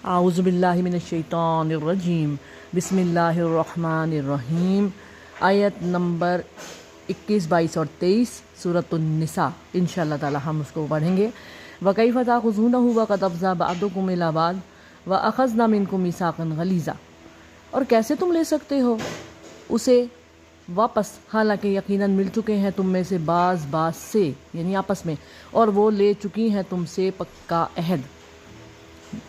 اعوذ باللہ من الشیطان الرجیم، بسم اللہ الرحمن الرحیم۔ آیت نمبر 21، 22 اور 23 سورۃ النساء، انشاءاللہ تعالی ہم اس کو پڑھیں گے۔ وَكَيْفَ تَأْخُذُونَهُ وَقَدْ أَفْضَىٰ بَعْضُكُمْ إِلَىٰ بَعْضٍ وَأَخَذْنَا مِنكُم مِيثَاقًا غَلِيظًا، اور کیسے تم لے سکتے ہو اسے واپس، حالانکہ یقیناً مل چکے ہیں تم میں سے بعض سے، یعنی آپس میں، اور وہ لے چکی ہیں تم سے پکا عہد۔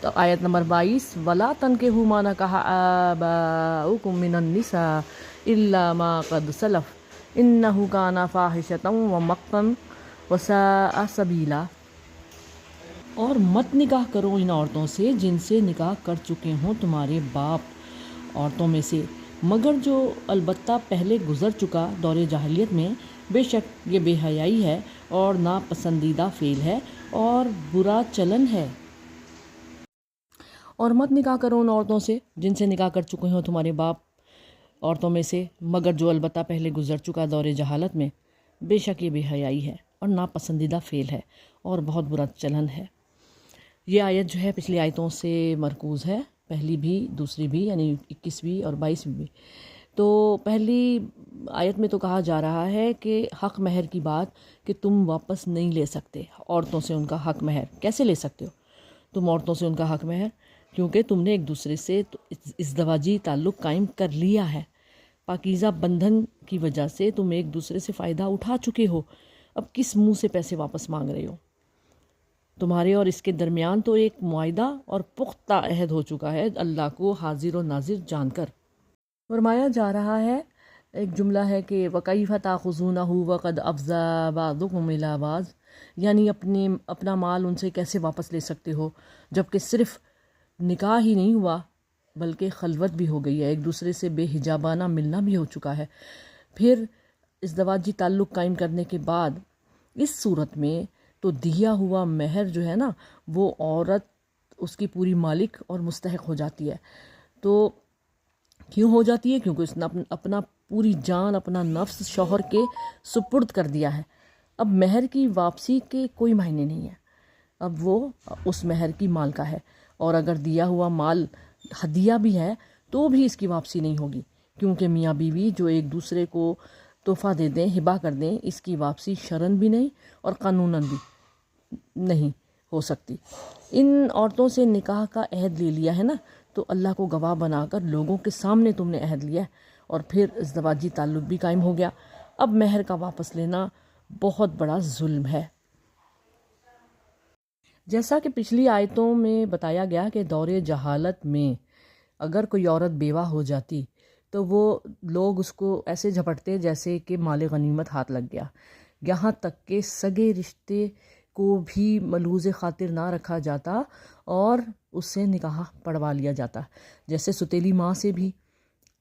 تو آیت نمبر 22، وَلَا تَنكِحُوا مَا نَكَحَ آبَاؤُكُم مِّنَ النِّسَاءِ إِلَّا مَا قَدْ سَلَفَ إِنَّهُ كَانَ فَاحِشَةً وَمَقْتًا وَسَاءَ سَبِيلًا، اور مت نکاح کرو ان عورتوں سے جن سے نکاح کر چکے ہوں تمہارے باپ عورتوں میں سے، مگر جو البتہ پہلے گزر چکا دور جاہلیت میں، بے شک یہ بے حیائی ہے اور ناپسندیدہ فعل ہے اور برا چلن ہے۔ اور مت نکاح کرو ان عورتوں سے جن سے نکاح کر چکے ہوں تمہارے باپ عورتوں میں سے، مگر جو البتہ پہلے گزر چکا دور جہالت میں، بے شک یہ بے حیائی ہے اور ناپسندیدہ فعل ہے اور بہت برا چلن ہے۔ یہ آیت جو ہے پچھلی آیتوں سے مرکوز ہے، پہلی بھی دوسری بھی، یعنی 21ویں اور 22ویں بھی۔ تو پہلی آیت میں تو کہا جا رہا ہے کہ حق مہر کی بات، کہ تم واپس نہیں لے سکتے عورتوں سے ان کا حق مہر۔ کیسے لے سکتے ہو تم عورتوں سے ان کا حق مہر؟ کیونکہ تم نے ایک دوسرے سے ازدواجی تعلق قائم کر لیا ہے، پاکیزہ بندھن کی وجہ سے تم ایک دوسرے سے فائدہ اٹھا چکے ہو، اب کس منہ سے پیسے واپس مانگ رہے ہو؟ تمہارے اور اس کے درمیان تو ایک معاہدہ اور پختہ عہد ہو چکا ہے، اللہ کو حاضر و ناظر جان کر۔ فرمایا جا رہا ہے، ایک جملہ ہے کہ وَكَيْفَ تَأْخُذُونَهُ وَقَدْ أَفْضَىٰ بَعْضُكُمْ إِلَىٰ بَعْضٍ، یعنی اپنا مال ان سے کیسے واپس لے سکتے ہو جبکہ صرف نکاح ہی نہیں ہوا بلکہ خلوت بھی ہو گئی ہے، ایک دوسرے سے بے حجابانہ ملنا بھی ہو چکا ہے۔ پھر ازدواجی تعلق قائم کرنے کے بعد اس صورت میں تو دیا ہوا مہر جو ہے نا، وہ عورت اس کی پوری مالک اور مستحق ہو جاتی ہے۔ تو کیوں ہو جاتی ہے؟ کیونکہ اس نے اپنا پوری جان، اپنا نفس شوہر کے سپرد کر دیا ہے۔ اب مہر کی واپسی کے کوئی معنی نہیں ہے، اب وہ اس مہر کی مالکہ ہے، اور اگر دیا ہوا مال ہدیہ بھی ہے تو بھی اس کی واپسی نہیں ہوگی، کیونکہ میاں بیوی جو ایک دوسرے کو تحفہ دے دیں، ہبہ کر دیں، اس کی واپسی شرعاً بھی نہیں اور قانوناً بھی نہیں ہو سکتی۔ ان عورتوں سے نکاح کا عہد لے لیا ہے نا، تو اللہ کو گواہ بنا کر لوگوں کے سامنے تم نے عہد لیا ہے، اور پھر ازدواجی تعلق بھی قائم ہو گیا۔ اب مہر کا واپس لینا بہت بڑا ظلم ہے۔ جیسا کہ پچھلی آیتوں میں بتایا گیا کہ دور جہالت میں اگر کوئی عورت بیوہ ہو جاتی تو وہ لوگ اس کو ایسے جھپٹتے جیسے کہ مال غنیمت ہاتھ لگ گیا، یہاں تک کہ سگے رشتے کو بھی ملحوظ خاطر نہ رکھا جاتا اور اس سے نکاح پڑھوا لیا جاتا۔ جیسے ستیلی ماں سے بھی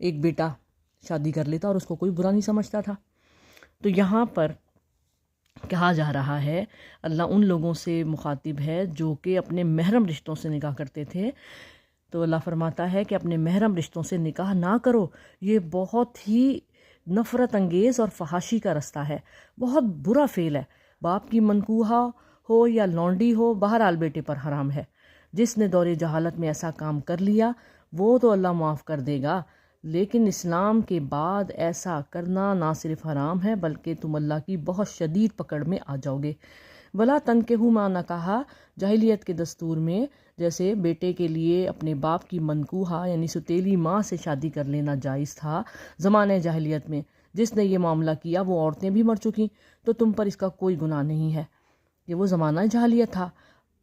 ایک بیٹا شادی کر لیتا اور اس کو کوئی برا نہیں سمجھتا تھا۔ تو یہاں پر کہا جا رہا ہے، اللہ ان لوگوں سے مخاطب ہے جو کہ اپنے محرم رشتوں سے نکاح کرتے تھے، تو اللہ فرماتا ہے کہ اپنے محرم رشتوں سے نکاح نہ کرو، یہ بہت ہی نفرت انگیز اور فحاشی کا رستہ ہے، بہت برا فعل ہے۔ باپ کی منکوحہ ہو یا لونڈی ہو، بہرحال بیٹے پر حرام ہے۔ جس نے دور جہالت میں ایسا کام کر لیا وہ تو اللہ معاف کر دے گا، لیکن اسلام کے بعد ایسا کرنا نہ صرف حرام ہے بلکہ تم اللہ کی بہت شدید پکڑ میں آ جاؤ گے۔ وَلَا تَنكِحُوا مَا نَكَحَ، جاہلیت کے دستور میں جیسے بیٹے کے لیے اپنے باپ کی منکوحہ یعنی ستیلی ماں سے شادی کر لینا جائز تھا زمانہ جاہلیت میں، جس نے یہ معاملہ کیا وہ عورتیں بھی مر چکی، تو تم پر اس کا کوئی گناہ نہیں ہے، یہ وہ زمانہ جاہلیت تھا۔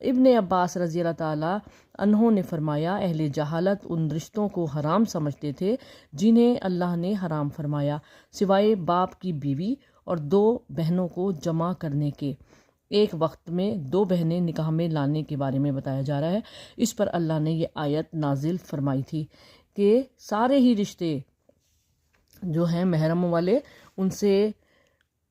ابن عباس رضی اللہ تعالیٰ عنہ نے فرمایا، اہل جہالت ان رشتوں کو حرام سمجھتے تھے جنہیں اللہ نے حرام فرمایا، سوائے باپ کی بیوی اور 2 بہنوں کو جمع کرنے کے۔ ایک وقت میں 2 بہنیں نکاح میں لانے کے بارے میں بتایا جا رہا ہے۔ اس پر اللہ نے یہ آیت نازل فرمائی تھی کہ سارے ہی رشتے جو ہیں محرم والے، ان سے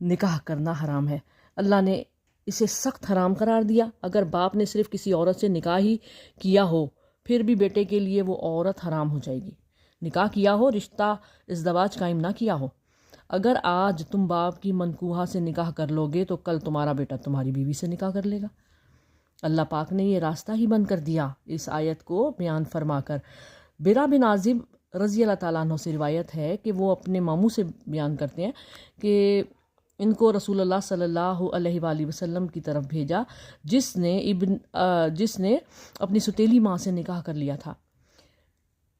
نکاح کرنا حرام ہے۔ اللہ نے اسے سخت حرام قرار دیا۔ اگر باپ نے صرف کسی عورت سے نکاح ہی کیا ہو پھر بھی بیٹے کے لیے وہ عورت حرام ہو جائے گی۔ نکاح کیا ہو، رشتہ ازدواج قائم نہ کیا ہو، اگر آج تم باپ کی منکوحہ سے نکاح کر لو گے تو کل تمہارا بیٹا تمہاری بیوی سے نکاح کر لے گا، اللہ پاک نے یہ راستہ ہی بند کر دیا اس آیت کو بیان فرما کر۔ برا بن عازب رضی اللہ تعالیٰ عنہ سے روایت ہے کہ وہ اپنے ماموں سے بیان کرتے ہیں کہ ان کو رسول اللہ صلی اللہ علیہ وآلہ وسلم کی طرف بھیجا جس نے اپنی ستیلی ماں سے نکاح کر لیا تھا،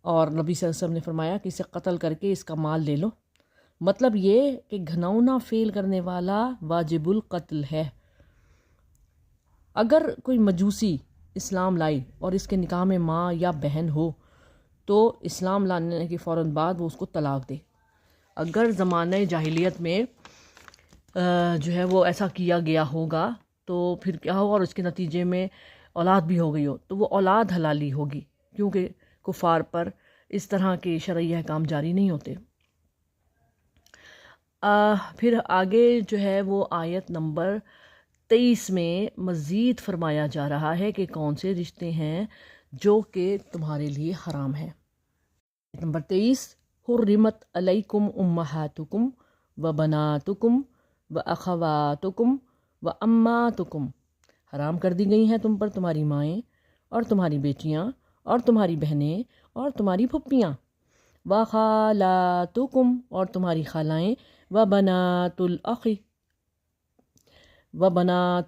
اور نبی صلی اللہ علیہ وسلم نے فرمایا کہ اسے قتل کر کے اس کا مال لے لو۔ مطلب یہ کہ گھناؤنا فعل کرنے والا واجب القتل ہے۔ اگر کوئی مجوسی اسلام لائی اور اس کے نکاح میں ماں یا بہن ہو تو اسلام لانے کے فوراً بعد وہ اس کو طلاق دے۔ اگر زمانہ جاہلیت میں جو ہے وہ ایسا کیا گیا ہوگا تو پھر کیا ہوگا، اور اس کے نتیجے میں اولاد بھی ہو گئی ہو تو وہ اولاد حلالی ہوگی، کیونکہ کفار پر اس طرح کے شرعی احکام جاری نہیں ہوتے۔ پھر آگے جو ہے وہ آیت نمبر 23 میں مزید فرمایا جا رہا ہے کہ کون سے رشتے ہیں جو کہ تمہارے لیے حرام ہیں۔ آیت نمبر 23، حرمت علیکم امہاتکم و بناتکم و اخواتکم و اماتکم، حرام کر دی گئی ہیں تم پر تمہاری مائیں اور تمہاری بیٹیاں اور تمہاری بہنیں اور تمہاری پھپھیاں، و خالاتکم اور تمہاری خالائیں، و بنات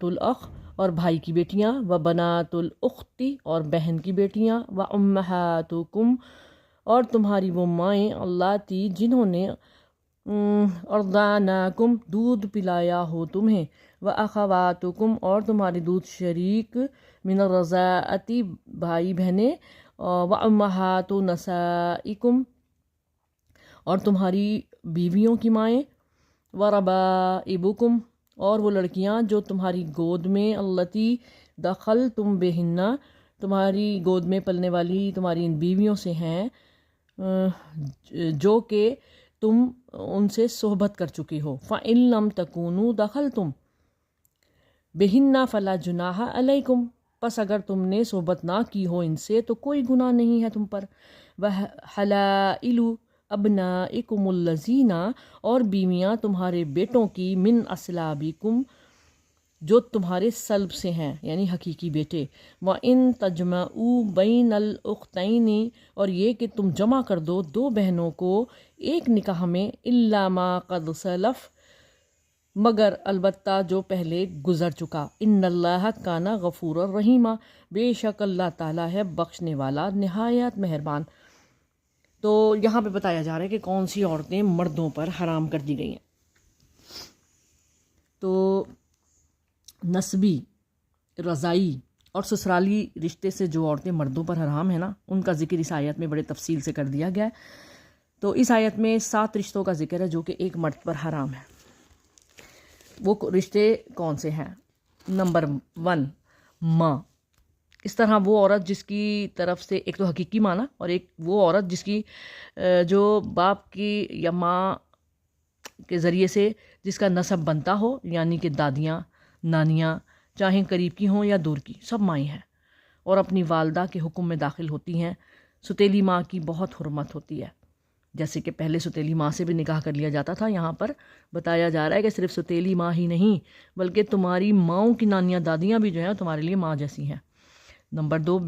الاخ اور بھائی کی بیٹیاں، و بنات الاختی اور بہن کی بیٹیاں، و امہاتکم اور تمہاری وہ مائیں اللاتی جنہوں نے ارضعناکم دودھ پلایا ہو تمہیں، و اخواتکم اور تمہارے دودھ شریک من الرضاعتی بھائی بہنیں، و امہات نسائکم اور تمہاری بیویوں کی مائیں، و ربائبکم اور وہ لڑکیاں جو تمہاری گود میں، التی دخلتم بہن تمہاری گود میں پلنے والی تمہاری ان بیویوں سے ہیں جو کہ تم ان سے صحبت کر چکی ہو۔ فَإِن لَمْ تَكُونُوا دَخَلْتُمْ بِهِنَّ فَلَا جُنَاحَ عَلَيْكُمْ، پس اگر تم نے صحبت نہ کی ہو ان سے تو کوئی گناہ نہیں ہے تم پر۔ وَحَلَائِلُ أَبْنَائِكُمُ الَّذِينَ اور بیویاں تمہارے بیٹوں کی، من اصلابکم جو تمہارے سلب سے ہیں یعنی حقیقی بیٹے، وَإِن تَجْمَعُوا بَيْنَ الْأُخْتَيْنِ اور یہ کہ تم جمع کر دو دو بہنوں کو ایک نکاح میں، إِلَّا مَا قَدْ سَلَفَ مگر البتہ جو پہلے گزر چکا، إِنَّ اللَّهَ كَانَ غَفُورًا رَحِيمًا بے شک اللہ تعالیٰ ہے بخشنے والا نہایت مہربان۔ تو یہاں پہ بتایا جا رہا ہے کہ کون سی عورتیں مردوں پر حرام کر دی گئی ہیں۔ تو نسبی، رضائی اور سسرالی رشتے سے جو عورتیں مردوں پر حرام ہیں نا، ان کا ذکر اس آیت میں بڑے تفصیل سے کر دیا گیا ہے۔ تو اس آیت میں 7 رشتوں کا ذکر ہے جو کہ ایک مرد پر حرام ہے۔ وہ رشتے کون سے ہیں؟ نمبر 1، ماں۔ اس طرح وہ عورت جس کی طرف سے، ایک تو حقیقی ماں نا، اور ایک وہ عورت جس کی جو باپ کی یا ماں کے ذریعے سے جس کا نسب بنتا ہو، یعنی کہ دادیاں، نانیاں، چاہیں قریب کی ہوں یا دور کی، سب مائیں ہیں اور اپنی والدہ کے حکم میں داخل ہوتی ہیں۔ ستیلی ماں کی بہت حرمت ہوتی ہے، جیسے کہ پہلے ستیلی ماں سے بھی نکاح کر لیا جاتا تھا، یہاں پر بتایا جا رہا ہے کہ صرف ستیلی ماں ہی نہیں بلکہ تمہاری ماؤں کی نانیاں دادیاں بھی جو ہیں تمہارے لیے ماں جیسی ہیں۔ نمبر 2،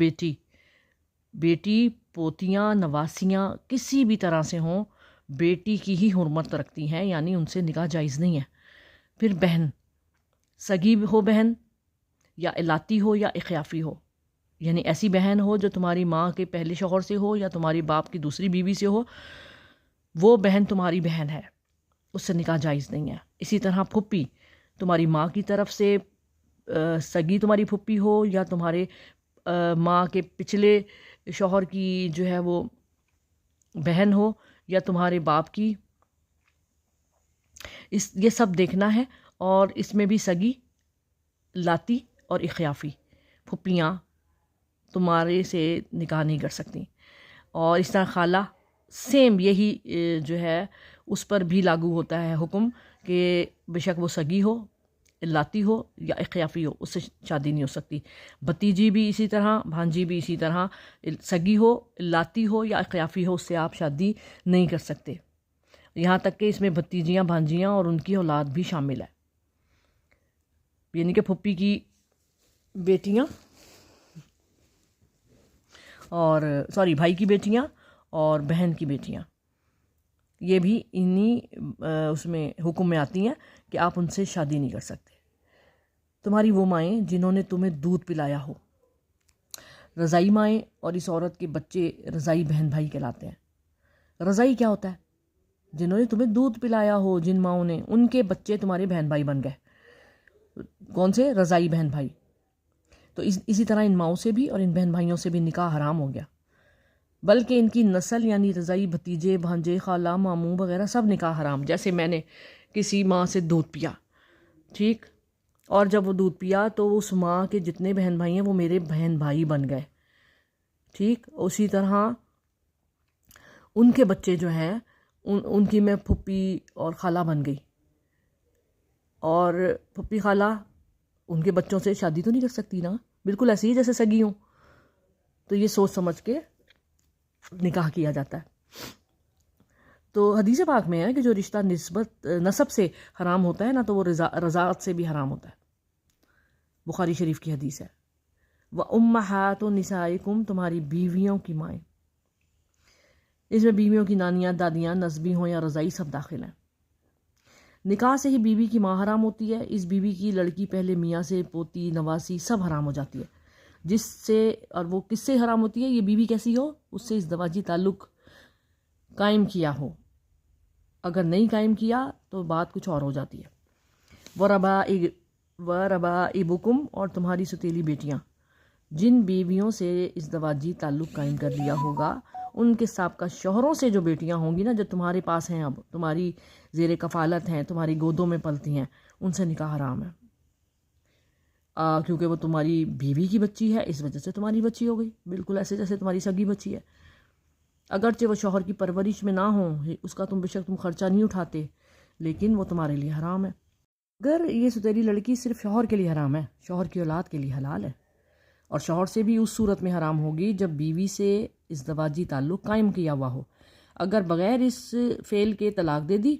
بیٹی، پوتیاں، نواسیاں کسی بھی طرح سے ہوں بیٹی کی ہی حرمت رکھتی ہیں، یعنی ان سے نکاح جائز نہیں ہے۔ پھر بہن، سگی ہو بہن یا الاتی ہو یا اخیافی ہو، یعنی ایسی بہن ہو جو تمہاری ماں کے پہلے شوہر سے ہو یا تمہاری باپ کی دوسری بیوی سے ہو، وہ بہن تمہاری بہن ہے، اس سے نکاح جائز نہیں ہے۔ اسی طرح پھپھی، تمہاری ماں کی طرف سے سگی تمہاری پھپھی ہو یا تمہارے ماں کے پچھلے شوہر کی جو ہے وہ بہن ہو یا تمہارے باپ کی، یہ سب دیکھنا ہے۔ اور اس میں بھی سگی، لاتی اور اخیافی پھپھیاں تمہارے سے نکاح نہیں کر سکتی۔ اور اس طرح خالہ، سیم یہی جو ہے اس پر بھی لاگو ہوتا ہے حکم کہ بے شک وہ سگی ہو، لاتی ہو یا اخیافی ہو، اس سے شادی نہیں ہو سکتی۔ بھتیجی بھی اسی طرح، بھانجی بھی اسی طرح، سگی ہو، لاتی ہو یا اخیافی ہو، اس سے آپ شادی نہیں کر سکتے۔ یہاں تک کہ اس میں بھتیجیاں، بھانجیاں اور ان کی اولاد بھی شامل ہے، یعنی کہ پھپھی کی بیٹیاں اور بھائی کی بیٹیاں اور بہن کی بیٹیاں، یہ بھی انہی اس میں حکم میں آتی ہیں کہ آپ ان سے شادی نہیں کر سکتے۔ تمہاری وہ مائیں جنہوں نے تمہیں دودھ پلایا ہو، رضائی مائیں اور اس عورت کے بچے رضائی بہن بھائی کہلاتے ہیں۔ رضائی کیا ہوتا ہے؟ جنہوں نے تمہیں دودھ پلایا ہو، جن ماؤں نے، ان کے بچے تمہارے بہن بھائی بن گئے۔ کون سے؟ رضائی بہن بھائی۔ تو اسی طرح ان ماؤں سے بھی اور ان بہن بھائیوں سے بھی نکاح حرام ہو گیا، بلکہ ان کی نسل یعنی رضائی بھتیجے، بھانجے، خالہ، ماموں وغیرہ سب نکاح حرام۔ جیسے میں نے کسی ماں سے دودھ پیا، ٹھیک، اور جب وہ دودھ پیا تو اس ماں کے جتنے بہن بھائی ہیں وہ میرے بہن بھائی بن گئے، ٹھیک۔ اسی طرح ان کے بچے جو ہیں ان کی میں پھپھی اور خالہ بن گئی، اور پھپھی خالہ ان کے بچوں سے شادی تو نہیں کر سکتی نا، بالکل ایسے ہی جیسے سگی ہوں۔ تو یہ سوچ سمجھ کے نکاح کیا جاتا ہے۔ تو حدیث پاک میں ہے کہ جو رشتہ نسب سے حرام ہوتا ہے نا، تو وہ رضاعت سے بھی حرام ہوتا ہے۔ بخاری شریف کی حدیث ہے۔ وَأُمَّهَاتُ نِسَائِكُمْ، تمہاری بیویوں کی مائیں۔ اس میں بیویوں کی نانیاں، دادیاں، نسبی ہوں یا رضائی، سب داخل ہیں۔ نکاح سے ہی بیوی کی ماں حرام ہوتی ہے۔ اس بیوی کی لڑکی پہلے میاں سے، پوتی، نواسی سب حرام ہو جاتی ہے، جس سے، اور وہ کس سے حرام ہوتی ہے؟ یہ بیوی کیسی ہو؟ اس سے ازدواجی تعلق قائم کیا ہو۔ اگر نہیں قائم کیا تو بات کچھ اور ہو جاتی ہے۔ وَرَبَائِبُكُمْ، اور تمہاری ستیلی بیٹیاں، جن بیویوں سے ازدواجی تعلق قائم کر لیا ہوگا، ان کے سابقہ شوہروں سے جو بیٹیاں ہوں گی نا، جو تمہارے پاس ہیں، اب تمہاری زیر کفالت ہیں، تمہاری گودوں میں پلتی ہیں، ان سے نکاح حرام ہے، کیونکہ وہ تمہاری بیوی کی بچی ہے، اس وجہ سے تمہاری بچی ہو گئی، بالکل ایسے جیسے تمہاری سگی بچی ہے۔ اگرچہ وہ شوہر کی پرورش میں نہ ہوں، اس کا بے شک تم خرچہ نہیں اٹھاتے، لیکن وہ تمہارے لیے حرام ہے۔ اگر یہ ستیلی لڑکی صرف شوہر کے لیے حرام ہے، شوہر کی اولاد کے لیے حلال ہے، اور شوہر سے بھی اس صورت میں حرام ہوگی جب بیوی سے ازدواجی تعلق قائم کیا ہوا ہو۔ اگر بغیر اس فعل کے طلاق دے دی،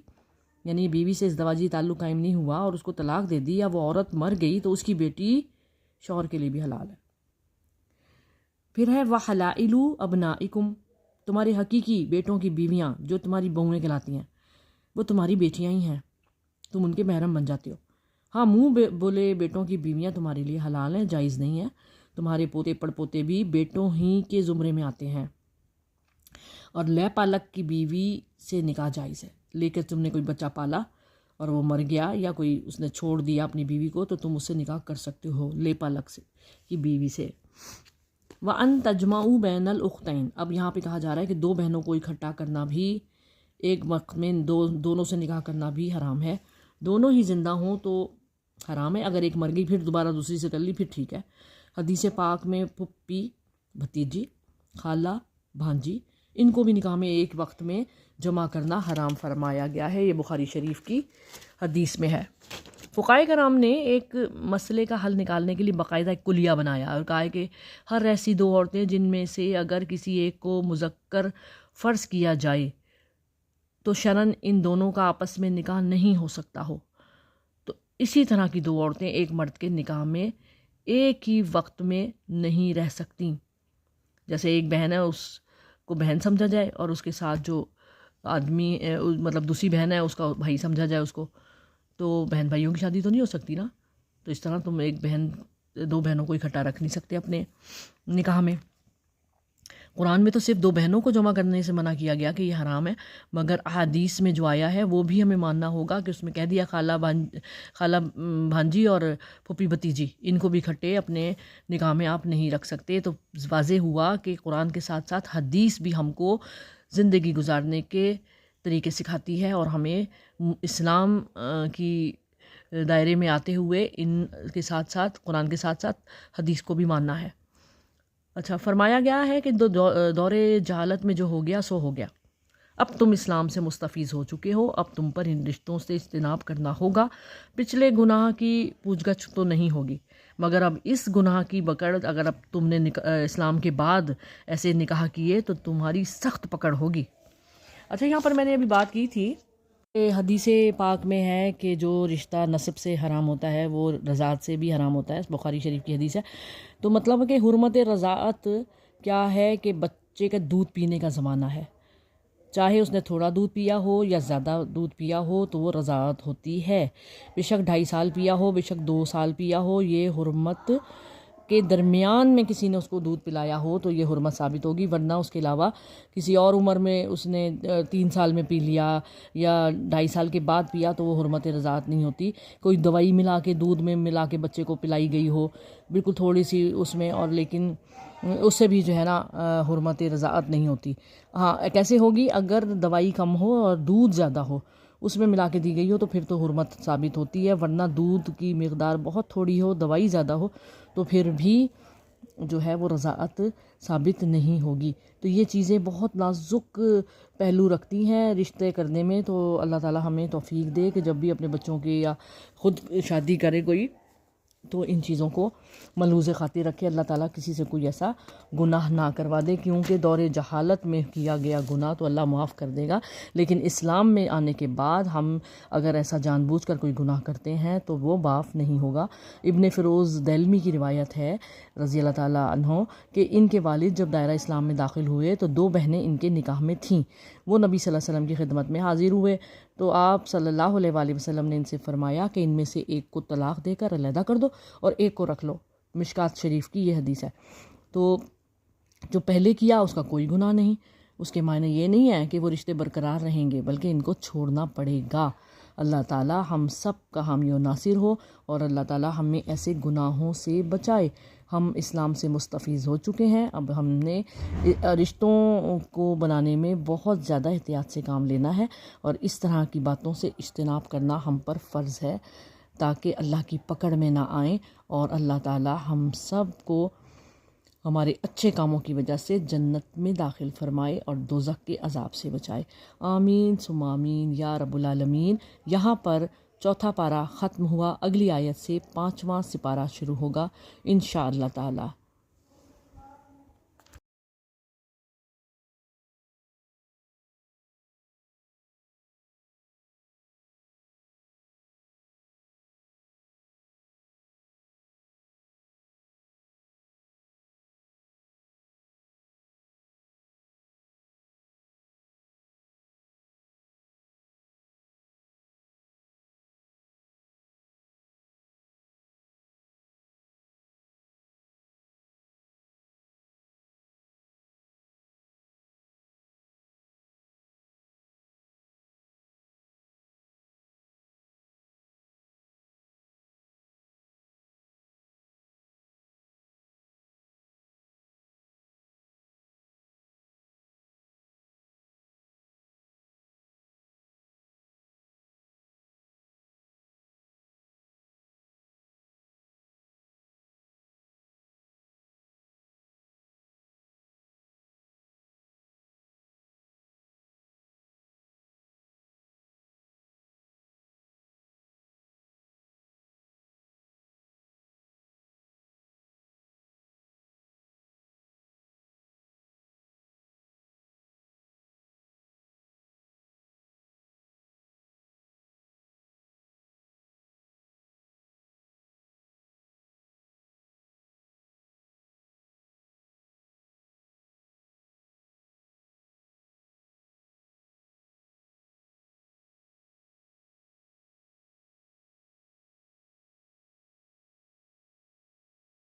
یعنی بیوی سے ازدواجی تعلق قائم نہیں ہوا اور اس کو طلاق دے دی، یا وہ عورت مر گئی، تو اس کی بیٹی شوہر کے لیے بھی حلال ہے۔ پھر ہے وَحَلَائِلُ أَبْنَائِكُمْ، تمہارے حقیقی بیٹوں کی بیویاں جو تمہاری بہویں کہلاتی ہیں، وہ تمہاری بیٹیاں ہی ہیں، تم ان کے محرم بن جاتے ہو۔ ہاں، منہ بولے بیٹوں کی بیویاں تمہارے لیے حلال ہیں، جائز نہیں ہے۔ تمہارے پوتے پڑ پوتے بھی بیٹوں ہی کے زمرے میں آتے ہیں، اور لے پالک کی بیوی سے نکاح جائز ہے۔ لے کر تم نے کوئی بچہ پالا اور وہ مر گیا، یا کوئی اس نے چھوڑ دیا اپنی بیوی کو، تو تم اس سے نکاح کر سکتے ہو، لے پالک سے کی بیوی سے۔ وَأَن تَجْمَعُوا بَيْنَ الْأُخْتَيْنِ، اب یہاں پہ کہا جا رہا ہے کہ دو بہنوں کو اکٹھا کرنا بھی، ایک وقت میں دونوں سے نکاح کرنا بھی حرام ہے۔ دونوں ہی زندہ ہوں تو حرام ہے، اگر ایک مر گئی پھر دوبارہ دوسری سے کر لی پھر ٹھیک ہے۔ حدیث پاک میں پھپھی، بھتیجی، خالہ، بھانجی، ان کو بھی نکاح میں ایک وقت میں جمع کرنا حرام فرمایا گیا ہے۔ یہ بخاری شریف کی حدیث میں ہے۔ فقہائے کرام نے ایک مسئلے کا حل نکالنے کے لیے باقاعدہ ایک کلیہ بنایا اور کہا ہے کہ ہر ایسی دو عورتیں جن میں سے اگر کسی ایک کو مذکر فرض کیا جائے تو شرعاً ان دونوں کا آپس میں نکاح نہیں ہو سکتا ہو، تو اسی طرح کی دو عورتیں ایک مرد کے نکاح میں ایک ہی وقت میں نہیں رہ سکتیں۔ جیسے ایک بہن ہے، اس کو بہن سمجھا جائے، اور اس کے ساتھ جو آدمی مطلب دوسری بہن ہے اس کا بھائی سمجھا جائے اس کو، تو بہن بھائیوں کی شادی تو نہیں ہو سکتی نا۔ تو اس طرح تم دو بہنوں کو اکٹھا رکھ نہیں سکتے اپنے نکاح میں۔ قرآن میں تو صرف دو بہنوں کو جمع کرنے سے منع کیا گیا کہ یہ حرام ہے، مگر احادیث میں جو آیا ہے وہ بھی ہمیں ماننا ہوگا کہ اس میں کہہ دیا خالہ بھانجی اور پھوپھی بھتیجی، ان کو بھی اکٹھے اپنے نکاح میں آپ نہیں رکھ سکتے۔ تو واضح ہوا کہ قرآن کے ساتھ ساتھ حدیث بھی ہم کو زندگی گزارنے کے طریقے سکھاتی ہے، اور ہمیں اسلام کی دائرے میں آتے ہوئے ان کے ساتھ ساتھ قرآن کے ساتھ ساتھ حدیث کو بھی ماننا ہے۔ اچھا، فرمایا گیا ہے کہ دور جہالت میں جو ہو گیا سو ہو گیا، اب تم اسلام سے مستفیض ہو چکے ہو، اب تم پر ان رشتوں سے اجتناب کرنا ہوگا۔ پچھلے گناہ کی پوچھ گچھ تو نہیں ہوگی، مگر اب اس گناہ کی پکڑ، اگر اب تم نے اسلام کے بعد ایسے نکاح کیے تو تمہاری سخت پکڑ ہوگی۔ اچھا، یہاں پر میں نے ابھی بات کی تھی حدیث پاک میں ہے کہ جو رشتہ نسب سے حرام ہوتا ہے وہ رضاعت سے بھی حرام ہوتا ہے، بخاری شریف کی حدیث ہے۔ تو مطلب کہ حرمت رضاعت کیا ہے کہ بچے کا دودھ پینے کا زمانہ ہے، چاہے اس نے تھوڑا دودھ پیا ہو یا زیادہ دودھ پیا ہو تو وہ رضاعت ہوتی ہے، بے شک 2.5 سال پیا ہو، بے شک 2 سال پیا ہو، یہ حرمت کے درمیان میں کسی نے اس کو دودھ پلایا ہو تو یہ حرمت ثابت ہوگی، ورنہ اس کے علاوہ کسی اور عمر میں اس نے 3 سال میں پی لیا یا 2.5 سال کے بعد پیا تو وہ حرمت رضاعت نہیں ہوتی۔ کوئی دوائی ملا کے دودھ میں ملا کے بچے کو پلائی گئی ہو بالکل تھوڑی سی اس میں، اور لیکن اس سے بھی جو ہے نا حرمت رضاعت نہیں ہوتی۔ ہاں کیسے ہوگی؟ اگر دوائی کم ہو اور دودھ زیادہ ہو اس میں ملا کے دی گئی ہو تو پھر تو حرمت ثابت ہوتی ہے، ورنہ دودھ کی مقدار بہت تھوڑی ہو، دوائی زیادہ ہو تو پھر بھی جو ہے وہ رضاعت ثابت نہیں ہوگی۔ تو یہ چیزیں بہت نازک پہلو رکھتی ہیں رشتے کرنے میں، تو اللہ تعالی ہمیں توفیق دے کہ جب بھی اپنے بچوں کی یا خود شادی کرے کوئی تو ان چیزوں کو ملحوظ خاطر رکھے، اللہ تعالیٰ کسی سے کوئی ایسا گناہ نہ کروا دے، کیونکہ دور جہالت میں کیا گیا گناہ تو اللہ معاف کر دے گا، لیکن اسلام میں آنے کے بعد ہم اگر ایسا جان بوجھ کر کوئی گناہ کرتے ہیں تو وہ معاف نہیں ہوگا۔ ابن فیروز دہلمی کی روایت ہے رضی اللہ تعالیٰ عنہ کہ ان کے والد جب دائرہ اسلام میں داخل ہوئے تو 2 بہنیں ان کے نکاح میں تھیں، وہ نبی صلی اللہ علیہ وسلم کی خدمت میں حاضر ہوئے تو آپ صلی اللہ علیہ وآلہ وسلم نے ان سے فرمایا کہ ان میں سے ایک کو طلاق دے کر علیحدہ کر دو اور ایک کو رکھ لو۔ مشکات شریف کی یہ حدیث ہے۔ تو جو پہلے کیا اس کا کوئی گناہ نہیں، اس کے معنی یہ نہیں ہے کہ وہ رشتے برقرار رہیں گے، بلکہ ان کو چھوڑنا پڑے گا۔ اللہ تعالی ہم سب کا حامی و ناصر ہو اور اللہ تعالی ہمیں ایسے گناہوں سے بچائے۔ ہم اسلام سے مستفیض ہو چکے ہیں، اب ہم نے رشتوں کو بنانے میں بہت زیادہ احتیاط سے کام لینا ہے اور اس طرح کی باتوں سے اجتناب کرنا ہم پر فرض ہے تاکہ اللہ کی پکڑ میں نہ آئیں اور اللہ تعالی ہم سب کو ہمارے اچھے کاموں کی وجہ سے جنت میں داخل فرمائے اور دوزخ کے عذاب سے بچائے۔ آمین ثم آمین یا رب العالمین۔ یہاں پر 4 پارہ ختم ہوا، اگلی آیت سے 5واں سپارہ شروع ہوگا انشاءاللہ تعالی۔